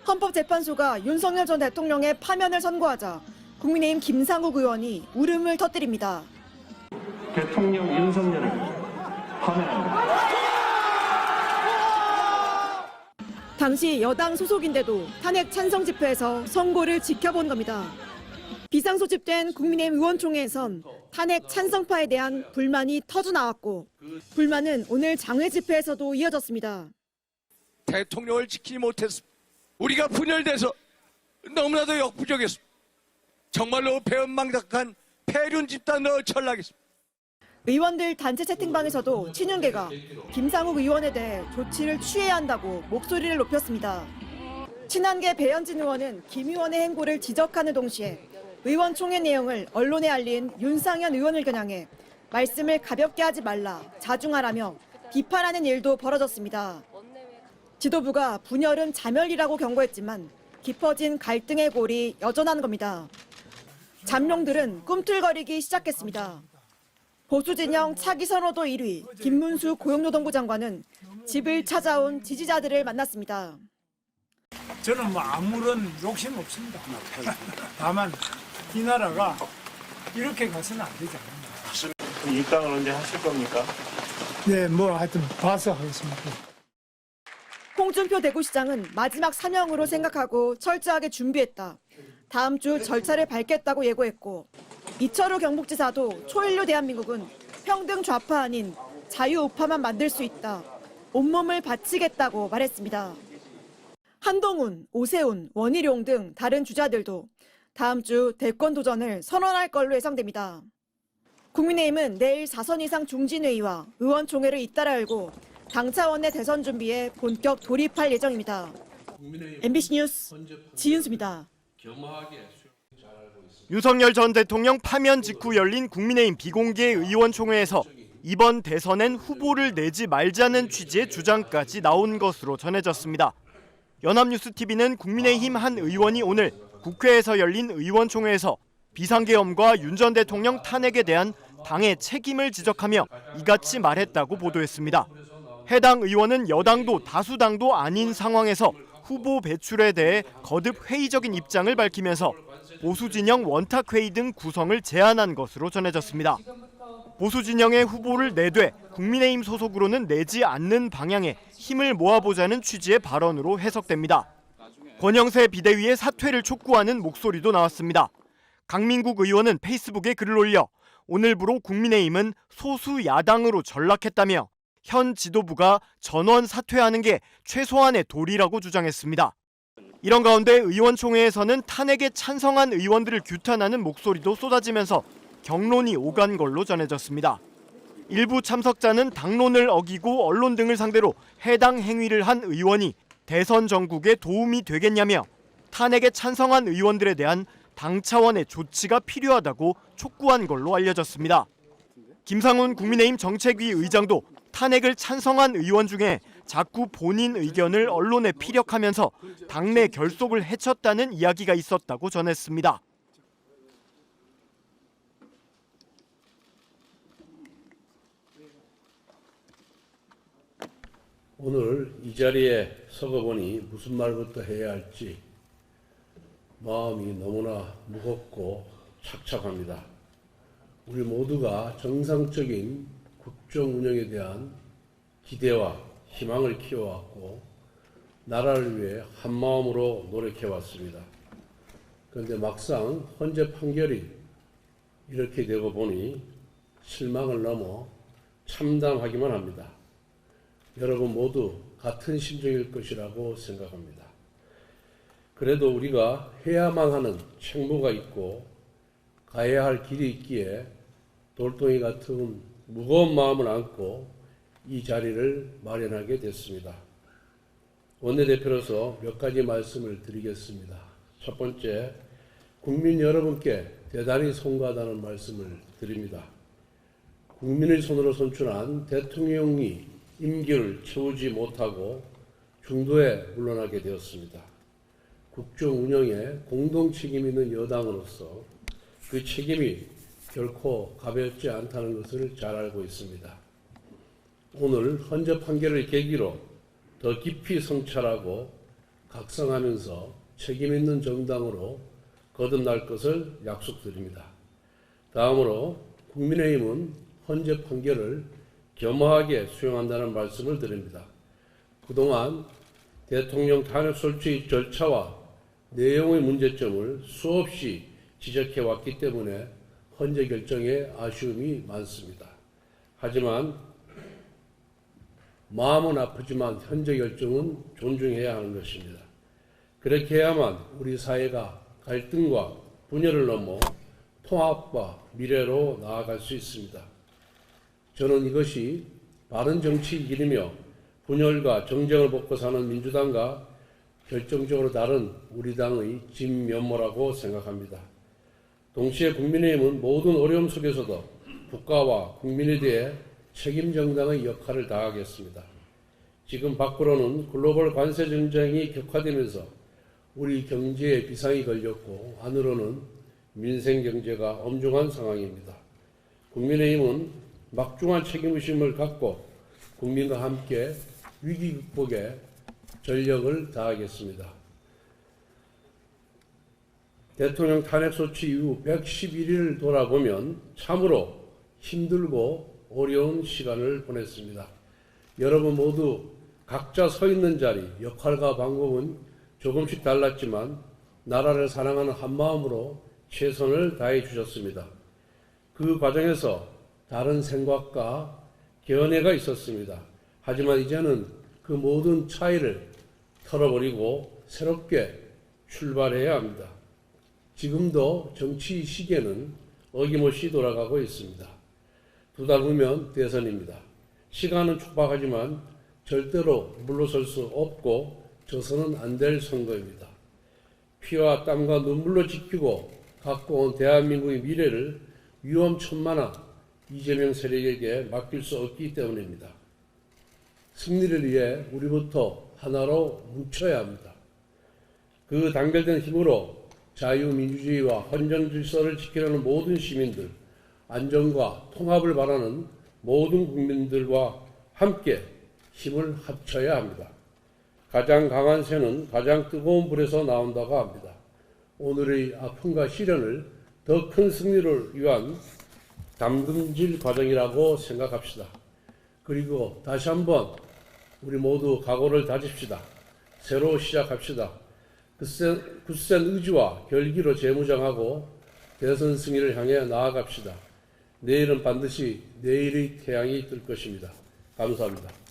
헌법재판소가 윤석열 전 대통령의 파면을 선고하자 국민의힘 김상욱 의원이 울음을 터뜨립니다. 대통령 윤석열을 파면합니다. 당시 여당 소속인데도 탄핵 찬성 집회에서 선고를 지켜본 겁니다. 비상소집된 국민의힘 의원총회에선 탄핵 찬성파에 대한 불만이 터져나왔고 불만은 오늘 장외 집회에서도 이어졌습니다. 대통령을 지키지 못했습니다. 우리가 분열돼서 너무나도 역부족했습니다. 정말로 배은망덕한 폐륜 집단으로 전락했습니다. 의원들 단체 채팅방에서도 친윤계가 김상욱 의원에 대해 조치를 취해야 한다고 목소리를 높였습니다. 친한계 배현진 의원은 김 의원의 행보를 지적하는 동시에 의원총회 내용을 언론에 알린 윤상현 의원을 겨냥해 말씀을 가볍게 하지 말라, 자중하라며 비판하는 일도 벌어졌습니다. 지도부가 분열은 자멸이라고 경고했지만 깊어진 갈등의 골이 여전한 겁니다. 잠룡들은 꿈틀거리기 시작했습니다. 보수진영 차기 선호도 1위 김문수 고용노동부 장관은 집을 찾아온 지지자들을 만났습니다. 저는 아무런 욕심 없습니다. 다만 이 나라가 이렇게 가서는 안 되지 않나. 입당을 언제 하실 겁니까? 네, 하여튼 봐서 하겠습니다. 홍준표 대구시장은 마지막 사명으로 생각하고 철저하게 준비했다. 다음 주 절차를 밟겠다고 예고했고 이철우 경북지사도 초일류 대한민국은 평등 좌파 아닌 자유 우파만 만들 수 있다. 온몸을 바치겠다고 말했습니다. 한동훈, 오세훈, 원희룡 등 다른 주자들도 다음 주 대권 도전을 선언할 걸로 예상됩니다. 국민의힘은 내일 4선 이상 중진회의와 의원총회를 잇따라 열고 당 차원의 대선 준비에 본격 돌입할 예정입니다. MBC 뉴스 지윤수입니다. 윤석열 전 대통령 파면 직후 열린 국민의힘 비공개 의원총회에서 이번 대선엔 후보를 내지 말자는 취지의 주장까지 나온 것으로 전해졌습니다. 연합뉴스TV는 국민의힘 한 의원이 오늘 국회에서 열린 의원총회에서 비상계엄과 윤 전 대통령 탄핵에 대한 당의 책임을 지적하며 이같이 말했다고 보도했습니다. 해당 의원은 여당도 다수당도 아닌 상황에서 후보 배출에 대해 거듭 회의적인 입장을 밝히면서 보수진영 원탁회의 등 구성을 제안한 것으로 전해졌습니다. 보수진영의 후보를 내되 국민의힘 소속으로는 내지 않는 방향에 힘을 모아보자는 취지의 발언으로 해석됩니다. 권영세 비대위의 사퇴를 촉구하는 목소리도 나왔습니다. 강민국 의원은 페이스북에 글을 올려 오늘부로 국민의힘은 소수 야당으로 전락했다며 현 지도부가 전원 사퇴하는 게 최소한의 도리라고 주장했습니다. 이런 가운데 의원총회에서는 탄핵에 찬성한 의원들을 규탄하는 목소리도 쏟아지면서 격론이 오간 걸로 전해졌습니다. 일부 참석자는 당론을 어기고 언론 등을 상대로 해당 행위를 한 의원이 대선 전국에 도움이 되겠냐며 탄핵에 찬성한 의원들에 대한 당 차원의 조치가 필요하다고 촉구한 걸로 알려졌습니다. 김상훈 국민의힘 정책위 의장도 탄핵을 찬성한 의원 중에 자꾸 본인 의견을 언론에 피력하면서 당내 결속을 해쳤다는 이야기가 있었다고 전했습니다. 오늘 이 자리에 서거보니 무슨 말부터 해야 할지 마음이 너무나 무겁고 착잡합니다. 우리 모두가 정상적인 국정 운영에 대한 기대와 희망을 키워왔고 나라를 위해 한마음으로 노력해왔습니다. 그런데 막상 헌재 판결이 이렇게 되고 보니 실망을 넘어 참담하기만 합니다. 여러분 모두 같은 심정일 것이라고 생각합니다. 그래도 우리가 해야만 하는 책무가 있고 가야 할 길이 있기에 돌덩이 같은 무거운 마음을 안고 이 자리를 마련하게 됐습니다. 원내대표로서 몇 가지 말씀을 드리겠습니다. 첫 번째, 국민 여러분께 대단히 송구하다는 말씀을 드립니다. 국민의 손으로 선출한 대통령이 임기를 채우지 못하고 중도에 물러나게 되었습니다. 국정 운영에 공동 책임 있는 여당으로서 그 책임이 결코 가볍지 않다는 것을 잘 알고 있습니다. 오늘 헌재 판결을 계기로 더 깊이 성찰하고 각성하면서 책임 있는 정당으로 거듭날 것을 약속드립니다. 다음으로 국민의힘은 헌재 판결을 겸허하게 수용한다는 말씀을 드립니다. 그동안 대통령 탄핵 소추 절차와 내용의 문제점을 수없이 지적해왔기 때문에 헌재 결정에 아쉬움이 많습니다. 하지만 마음은 아프지만 헌재 결정은 존중해야 하는 것입니다. 그렇게 해야만 우리 사회가 갈등과 분열을 넘어 통합과 미래로 나아갈 수 있습니다. 저는 이것이 바른 정치의 길이며 분열과 정쟁을 벗고 사는 민주당과 결정적으로 다른 우리 당의 진면모라고 생각합니다. 동시에 국민의힘은 모든 어려움 속에서도 국가와 국민에 대해 책임 정당의 역할을 다하겠습니다. 지금 밖으로는 글로벌 관세 전쟁이 격화되면서 우리 경제에 비상이 걸렸고 안으로는 민생 경제가 엄중한 상황입니다. 국민의힘은 막중한 책임의식을 갖고 국민과 함께 위기 극복에 전력을 다하겠습니다. 대통령 탄핵소추 이후 111일을 돌아보면 참으로 힘들고 어려운 시간을 보냈습니다. 여러분 모두 각자 서 있는 자리, 역할과 방법은 조금씩 달랐지만 나라를 사랑하는 한마음으로 최선을 다해 주셨습니다. 그 과정에서 다른 생각과 견해가 있었습니다. 하지만 이제는 그 모든 차이를 털어버리고 새롭게 출발해야 합니다. 지금도 정치 시계는 어김없이 돌아가고 있습니다. 2달 후면 대선입니다. 시간은 촉박하지만 절대로 물러설 수 없고 져서는 안 될 선거입니다. 피와 땀과 눈물로 지키고 갖고 온 대한민국의 미래를 위험천만한 이재명 세력에게 맡길 수 없기 때문입니다. 승리를 위해 우리부터 하나로 뭉쳐야 합니다. 그 단결된 힘으로 자유민주주의와 헌정질서를 지키려는 모든 시민들, 안정과 통합을 바라는 모든 국민들과 함께 힘을 합쳐야 합니다. 가장 강한 새는 가장 뜨거운 불에서 나온다고 합니다. 오늘의 아픔과 시련을 더 큰 승리를 위한 담금질 과정이라고 생각합시다. 그리고 다시 한번 우리 모두 각오를 다집시다. 새로 시작합시다. 굳센 의지와 결기로 재무장하고 대선 승리를 향해 나아갑시다. 내일은 반드시 내일의 태양이 뜰 것입니다. 감사합니다.